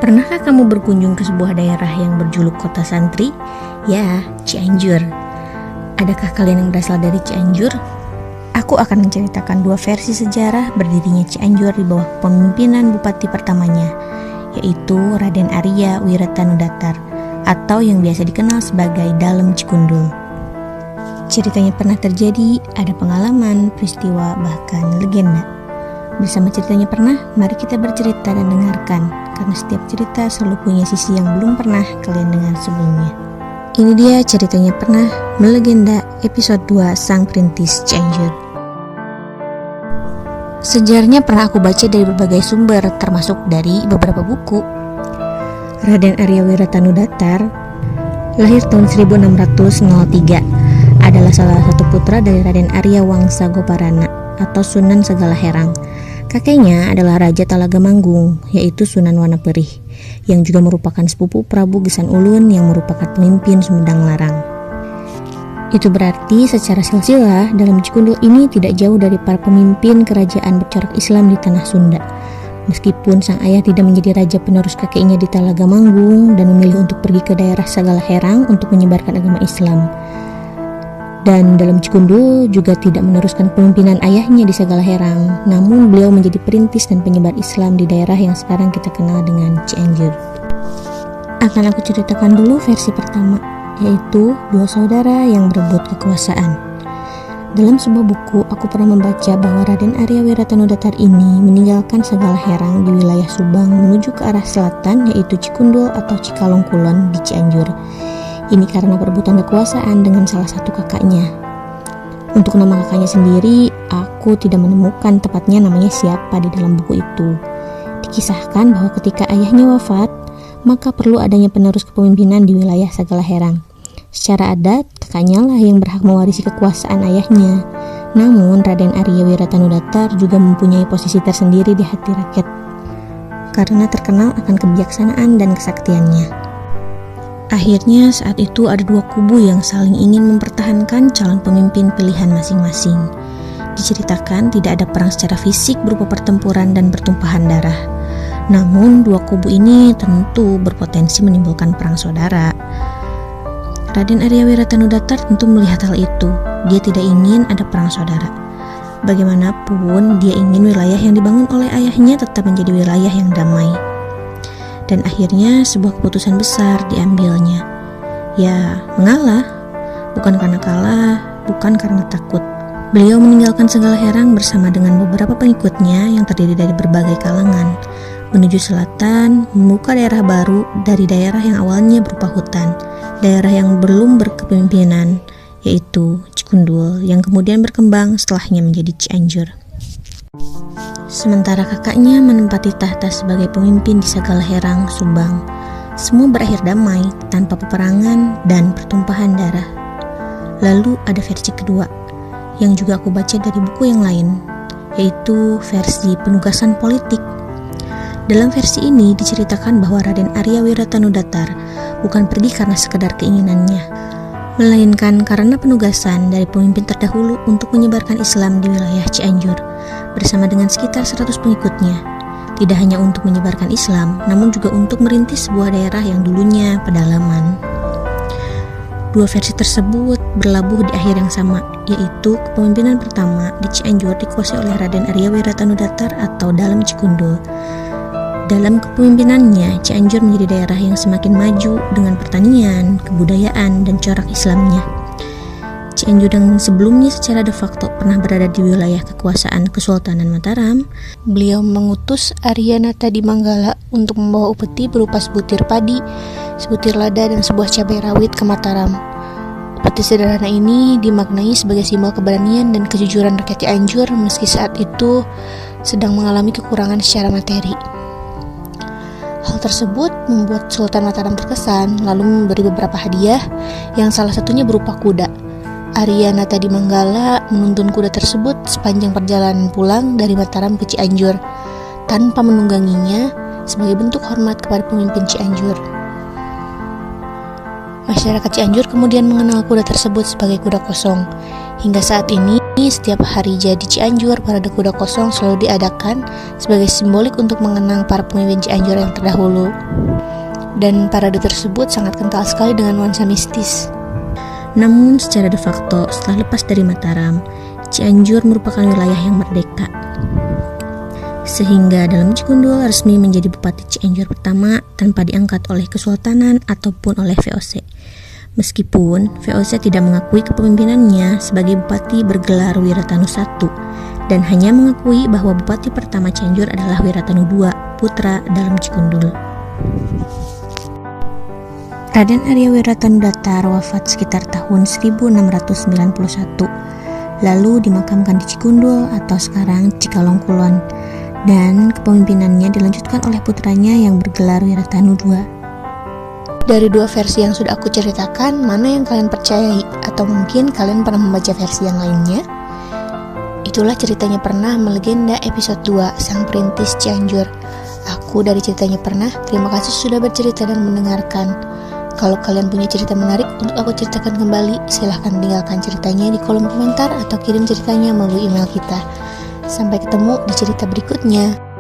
Pernahkah kamu berkunjung ke sebuah daerah yang berjuluk kota santri? Ya, Cianjur. Adakah kalian yang berasal dari Cianjur? Aku akan menceritakan dua versi sejarah berdirinya Cianjur di bawah pemimpinan bupati pertamanya, yaitu Raden Arya Wiratanudatar atau yang biasa dikenal sebagai Dalem Cikundul. Ceritanya pernah terjadi, ada pengalaman, peristiwa, bahkan legenda. Bersama ceritanya pernah, mari kita bercerita dan dengarkan, karena setiap cerita selalu punya sisi yang belum pernah kalian dengar sebelumnya. Ini dia ceritanya pernah, melegenda episode 2 Sang Perintis Cianjur. Sejarahnya pernah aku baca dari berbagai sumber, termasuk dari beberapa buku. Raden Arya Wiratanudatar lahir tahun 1603, adalah salah satu putra dari Raden Arya Wangsa Goparana atau Sunan Segala Herang. Kakeknya adalah Raja Talaga Manggung, yaitu Sunan Wanaperih, yang juga merupakan sepupu Prabu Gesan Ulun yang merupakan pemimpin Sumedang Larang. Itu berarti secara silsilah dalam Cikundul ini tidak jauh dari para pemimpin kerajaan bercorak Islam di tanah Sunda. Meskipun sang ayah tidak menjadi raja penerus kakeknya di Talaga Manggung dan memilih untuk pergi ke daerah Segala Herang untuk menyebarkan agama Islam. Dan dalam Cikundul juga tidak meneruskan pemimpinan ayahnya di Segala Herang, namun beliau menjadi perintis dan penyebar Islam di daerah yang sekarang kita kenal dengan Cianjur. Akan aku ceritakan dulu versi pertama, yaitu dua saudara yang berebut kekuasaan. Dalam sebuah buku, aku pernah membaca bahwa Raden Arya Wiratanudatar ini meninggalkan Segala Herang di wilayah Subang menuju ke arah selatan, yaitu Cikundul atau Cikalong Kulon di Cianjur. Ini karena perebutan kekuasaan dengan salah satu kakaknya. Untuk nama kakaknya sendiri, aku tidak menemukan tepatnya namanya siapa di dalam buku itu. Dikisahkan bahwa ketika ayahnya wafat, maka perlu adanya penerus kepemimpinan di wilayah Segala Herang. Secara adat, kakaknya lah yang berhak mewarisi kekuasaan ayahnya. Namun, Raden Arya Wiratanudatar juga mempunyai posisi tersendiri di hati rakyat, karena terkenal akan kebijaksanaan dan kesaktiannya. Akhirnya saat itu ada dua kubu yang saling ingin mempertahankan calon pemimpin pilihan masing-masing. Diceritakan tidak ada perang secara fisik berupa pertempuran dan pertumpahan darah. Namun dua kubu ini tentu berpotensi menimbulkan perang saudara. Raden Arya Wiratanudatar tentu melihat hal itu. Dia tidak ingin ada perang saudara. Bagaimanapun dia ingin wilayah yang dibangun oleh ayahnya tetap menjadi wilayah yang damai. Dan akhirnya sebuah keputusan besar diambilnya. Ya, mengalah. Bukan karena kalah, bukan karena takut. Beliau meninggalkan Segala Herang bersama dengan beberapa pengikutnya yang terdiri dari berbagai kalangan, menuju selatan, membuka daerah baru dari daerah yang awalnya berupa hutan, daerah yang belum berkepemimpinan, yaitu Cikundul, yang kemudian berkembang setelahnya menjadi Cianjur. Sementara kakaknya menempati tahta sebagai pemimpin di Segala Herang, Subang. Semua berakhir damai, tanpa peperangan dan pertumpahan darah. Lalu ada versi kedua, yang juga aku baca dari buku yang lain, yaitu versi penugasan politik. Dalam versi ini diceritakan bahwa Raden Arya Wiratanudatar bukan pergi karena sekedar keinginannya, melainkan karena penugasan dari pemimpin terdahulu untuk menyebarkan Islam di wilayah Cianjur bersama dengan sekitar 100 pengikutnya. Tidak hanya untuk menyebarkan Islam, namun juga untuk merintis sebuah daerah yang dulunya pedalaman. Dua versi tersebut berlabuh di akhir yang sama, yaitu kepemimpinan pertama di Cianjur dikuasai oleh Raden Arya Wiratanudatar atau Dalem Cikundul. Dalam kepemimpinannya, Cianjur menjadi daerah yang semakin maju dengan pertanian, kebudayaan, dan corak Islamnya. Cianjur yang sebelumnya secara de facto pernah berada di wilayah kekuasaan Kesultanan Mataram, beliau mengutus Arya Natadimanggala untuk membawa upeti berupa sebutir padi, sebutir lada, dan sebuah cabai rawit ke Mataram. Upeti sederhana ini dimaknai sebagai simbol keberanian dan kejujuran rakyat Cianjur meski saat itu sedang mengalami kekurangan secara materi. Hal tersebut membuat Sultan Mataram terkesan, lalu memberi beberapa hadiah yang salah satunya berupa kuda. Arya Natadimanggala menuntun kuda tersebut sepanjang perjalanan pulang dari Mataram ke Cianjur tanpa menungganginya sebagai bentuk hormat kepada pemimpin Cianjur. Masyarakat Cianjur kemudian mengenal kuda tersebut sebagai kuda kosong. Hingga saat ini, ini, setiap hari jadi Cianjur, Parade Kuda Kosong selalu diadakan sebagai simbolik untuk mengenang para pemimpin Cianjur yang terdahulu. Dan parade tersebut sangat kental sekali dengan nuansa mistis. Namun secara de facto, setelah lepas dari Mataram, Cianjur merupakan wilayah yang merdeka. Sehingga dalam Cikundul resmi menjadi Bupati Cianjur pertama tanpa diangkat oleh Kesultanan ataupun oleh VOC. Meskipun VOC tidak mengakui kepemimpinannya sebagai bupati bergelar Wiratanu I dan hanya mengakui bahwa bupati pertama Cianjur adalah Wiratanu II, putra dalam Cikundul. Raden Arya Wiratanu Datar wafat sekitar tahun 1691, lalu dimakamkan di Cikundul atau sekarang Cikalong Kulon, dan kepemimpinannya dilanjutkan oleh putranya yang bergelar Wiratanu II. Dari dua versi yang sudah aku ceritakan, mana yang kalian percayai? Atau mungkin kalian pernah membaca versi yang lainnya? Itulah ceritanya pernah melegenda episode 2, Sang Perintis Cianjur. Aku dari ceritanya pernah, terima kasih sudah bercerita dan mendengarkan. Kalau kalian punya cerita menarik untuk aku ceritakan kembali, silahkan tinggalkan ceritanya di kolom komentar atau kirim ceritanya melalui email kita. Sampai ketemu di cerita berikutnya.